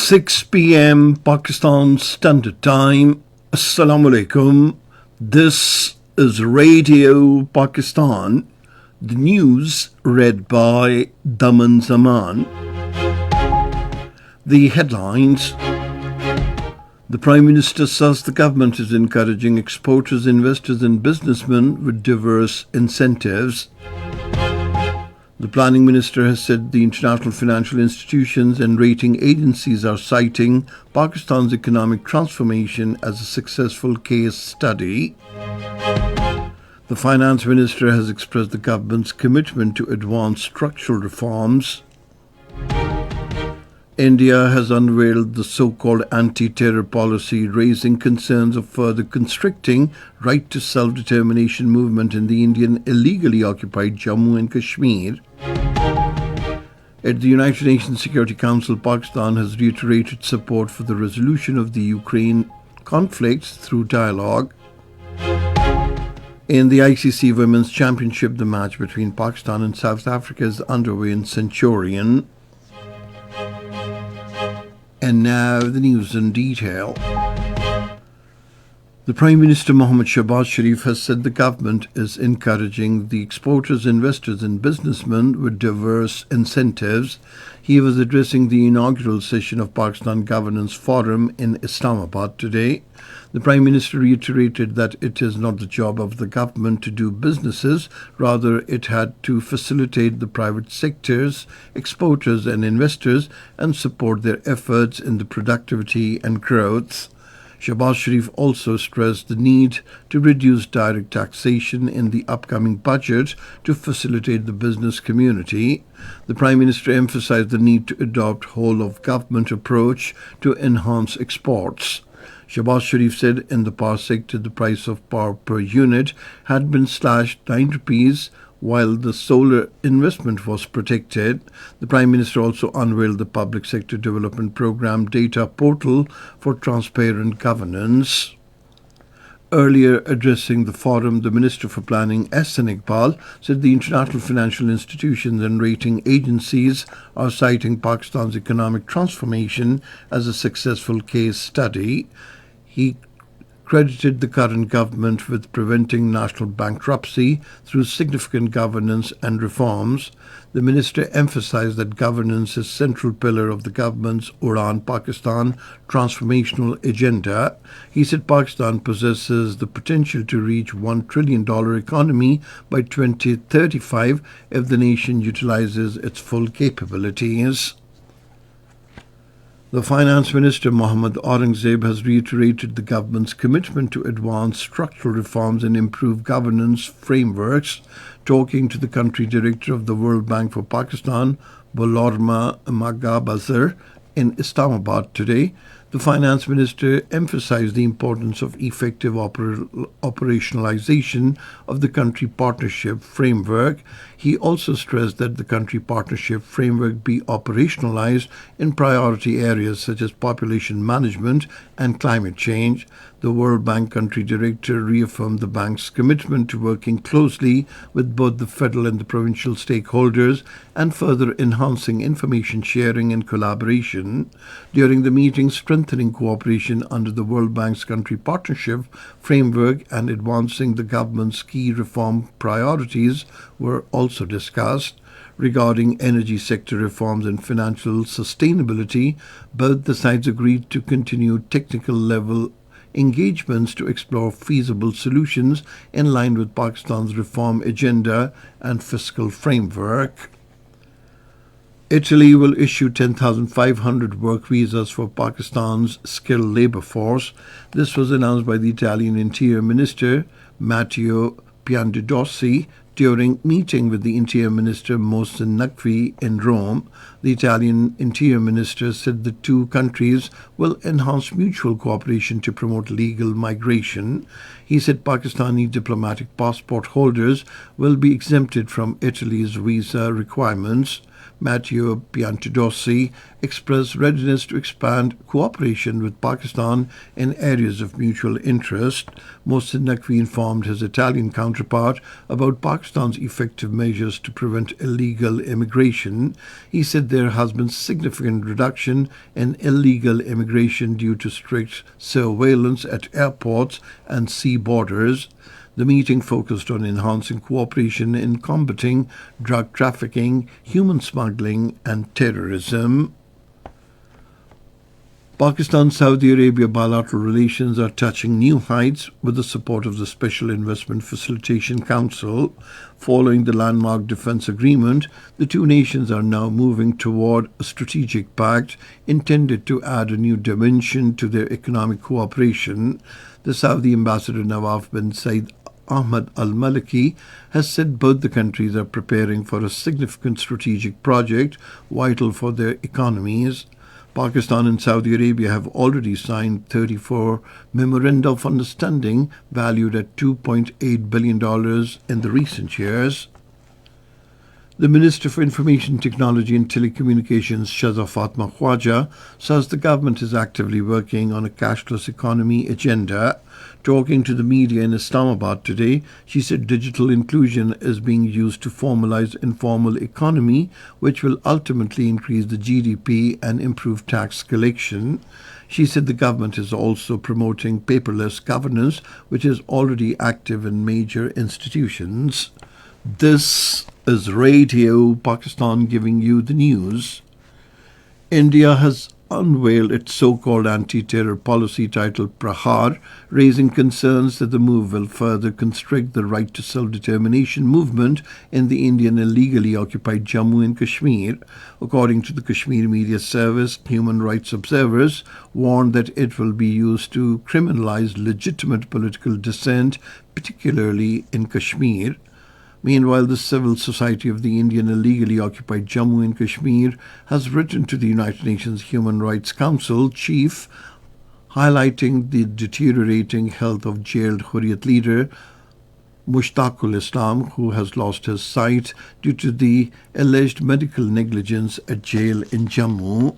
6 p.m. Pakistan Standard Time. Assalamu alaikum. This is Radio Pakistan. The news read by Daman Zaman. The headlines. The Prime Minister says the government is encouraging exporters, investors and businessmen with diverse incentives. The Planning Minister has said the international financial institutions and rating agencies are citing Pakistan's economic transformation as a successful case study. The Finance Minister has expressed the government's commitment to advance structural reforms. India has unveiled the so-called anti-terror policy, raising concerns of further constricting right to self-determination movement in the Indian illegally occupied Jammu and Kashmir. At the United Nations Security Council, Pakistan has reiterated support for the resolution of the Ukraine conflict through dialogue. In the ICC Women's Championship, the match between Pakistan and South Africa is underway in Centurion. And now the news in detail. The Prime Minister Mohammad Shahbaz Sharif has said the government is encouraging the exporters, investors and businessmen with diverse incentives. He was addressing the inaugural session of Pakistan Governance Forum in Islamabad today. The Prime Minister reiterated that it is not the job of the government to do businesses, rather it had to facilitate the private sectors, exporters and investors and support their efforts in the productivity and growth. Shahbaz Sharif also stressed the need to reduce direct taxation in the upcoming budget to facilitate the business community. The Prime Minister emphasized the need to adopt whole-of-government approach to enhance exports. Shahbaz Sharif said in the power sector the price of power per unit had been slashed 9 rupees while the solar investment was protected. The Prime Minister also unveiled the Public Sector Development Programme data portal for transparent governance. Earlier addressing the forum, the Minister for Planning, Ehsan Iqbal, said the international financial institutions and rating agencies are citing Pakistan's economic transformation as a successful case study. He credited the current government with preventing national bankruptcy through significant governance and reforms. The minister emphasized that governance is a central pillar of the government's Udan Pakistan transformational agenda. He said Pakistan possesses the potential to reach $1 trillion economy by 2035 if the nation utilizes its full capabilities. The Finance Minister Mohammad Aurangzeb has reiterated the government's commitment to advance structural reforms and improve governance frameworks. Talking to the country director of the World Bank for Pakistan, Bolorma Magabazar, in Islamabad today, the Finance Minister emphasized the importance of effective operationalization of the country partnership framework. He also stressed that the country partnership framework be operationalized in priority areas such as population management and climate change. The World Bank country director reaffirmed the bank's commitment to working closely with both the federal and the provincial stakeholders and further enhancing information sharing and collaboration. During the meeting, strengthening cooperation under the World Bank's country partnership framework and advancing the government's key reform priorities were also discussed. Regarding energy sector reforms and financial sustainability, both the sides agreed to continue technical level engagements to explore feasible solutions in line with Pakistan's reform agenda and fiscal framework. Italy will issue 10,500 work visas for Pakistan's skilled labour force. This was announced by the Italian Interior Minister Matteo Piantedosi during meeting with the Interior Minister Mohsen Naqvi in Rome. The Italian Interior Minister said the two countries will enhance mutual cooperation to promote legal migration. He said Pakistani diplomatic passport holders will be exempted from Italy's visa requirements. Matteo Piantedosi expressed readiness to expand cooperation with Pakistan in areas of mutual interest. Mohsen Naqvi informed his Italian counterpart about Pakistan's Pakistan's effective measures to prevent illegal immigration. He said there has been significant reduction in illegal immigration due to strict surveillance at airports and sea borders. The meeting focused on enhancing cooperation in combating drug trafficking, human smuggling, and terrorism. Pakistan-Saudi Arabia bilateral relations are touching new heights with the support of the Special Investment Facilitation Council. Following the landmark defense agreement, the two nations are now moving toward a strategic pact intended to add a new dimension to their economic cooperation. The Saudi ambassador Nawaf bin Said Ahmad al-Maliki has said both the countries are preparing for a significant strategic project vital for their economies. Pakistan and Saudi Arabia have already signed 34 memoranda of understanding valued at $2.8 billion in the recent years. The Minister for Information Technology and Telecommunications, Shahza Fatma Khwaja, says the government is actively working on a cashless economy agenda. Talking to the media in Islamabad today, she said digital inclusion is being used to formalize informal economy, which will ultimately increase the GDP and improve tax collection. She said the government is also promoting paperless governance, which is already active in major institutions. This is Radio Pakistan giving you the news. India has unveiled its so-called anti-terror policy titled Prahar, raising concerns that the move will further constrict the right to self-determination movement in the Indian illegally occupied Jammu and Kashmir. According to the Kashmir Media Service, human rights observers warned that it will be used to criminalize legitimate political dissent, particularly in Kashmir. Meanwhile, the civil society of the Indian illegally occupied Jammu and Kashmir has written to the United Nations Human Rights Council chief, highlighting the deteriorating health of jailed Hurriyat leader Mushtaqul Islam, who has lost his sight due to the alleged medical negligence at jail in Jammu.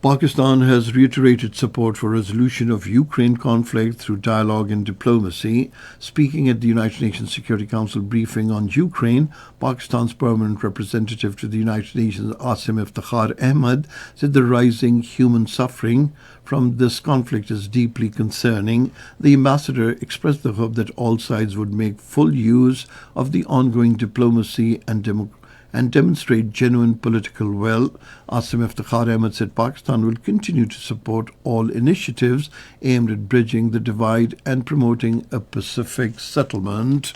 Pakistan has reiterated support for resolution of Ukraine conflict through dialogue and diplomacy. Speaking at the United Nations Security Council briefing on Ukraine, Pakistan's permanent representative to the United Nations, Asim Iftikhar Ahmed, said the rising human suffering from this conflict is deeply concerning. The ambassador expressed the hope that all sides would make full use of the ongoing diplomacy and demonstrate genuine political will. Asim Iftikhar Ahmed said Pakistan will continue to support all initiatives aimed at bridging the divide and promoting a Pacific settlement.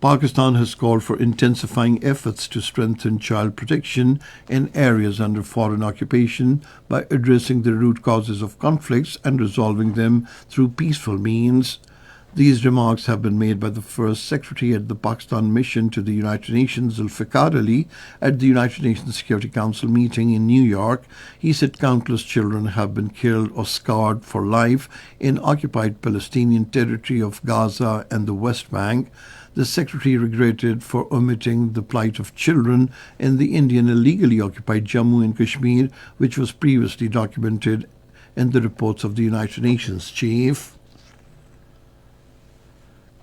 Pakistan has called for intensifying efforts to strengthen child protection in areas under foreign occupation by addressing the root causes of conflicts and resolving them through peaceful means. These remarks have been made by the first secretary at the Pakistan mission to the United Nations, Zulfikar Ali, at the United Nations Security Council meeting in New York. He said countless children have been killed or scarred for life in occupied Palestinian territory of Gaza and the West Bank. The secretary regretted for omitting the plight of children in the Indian illegally occupied Jammu and Kashmir, which was previously documented in the reports of the United Nations chief.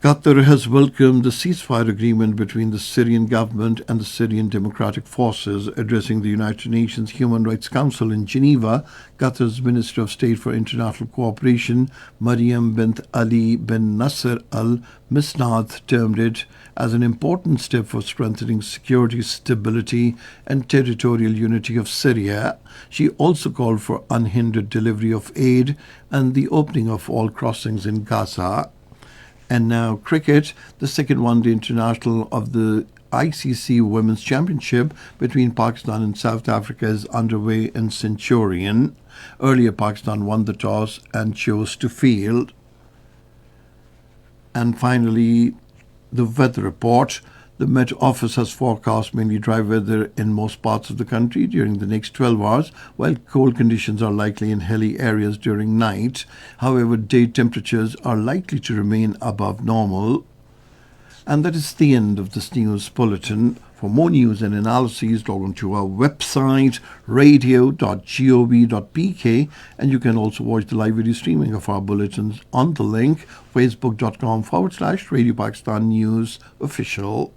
Qatar has welcomed the ceasefire agreement between the Syrian government and the Syrian Democratic Forces. Addressing the United Nations Human Rights Council in Geneva, Qatar's Minister of State for International Cooperation, Mariam bint Ali bin Nasser Al Misnath, termed it as an important step for strengthening security, stability, and territorial unity of Syria. She also called for unhindered delivery of aid and the opening of all crossings in Gaza. And now cricket, the second one-day international of the ICC Women's Championship between Pakistan and South Africa is underway in Centurion. Earlier, Pakistan won the toss and chose to field. And finally, the weather report. The Met Office has forecast mainly dry weather in most parts of the country during the next 12 hours, while cold conditions are likely in hilly areas during night. However, day temperatures are likely to remain above normal. And that is the end of this news bulletin. For more news and analyses, log on to our website, radio.gov.pk, and you can also watch the live video streaming of our bulletins on the link facebook.com/Radio Pakistan News Official.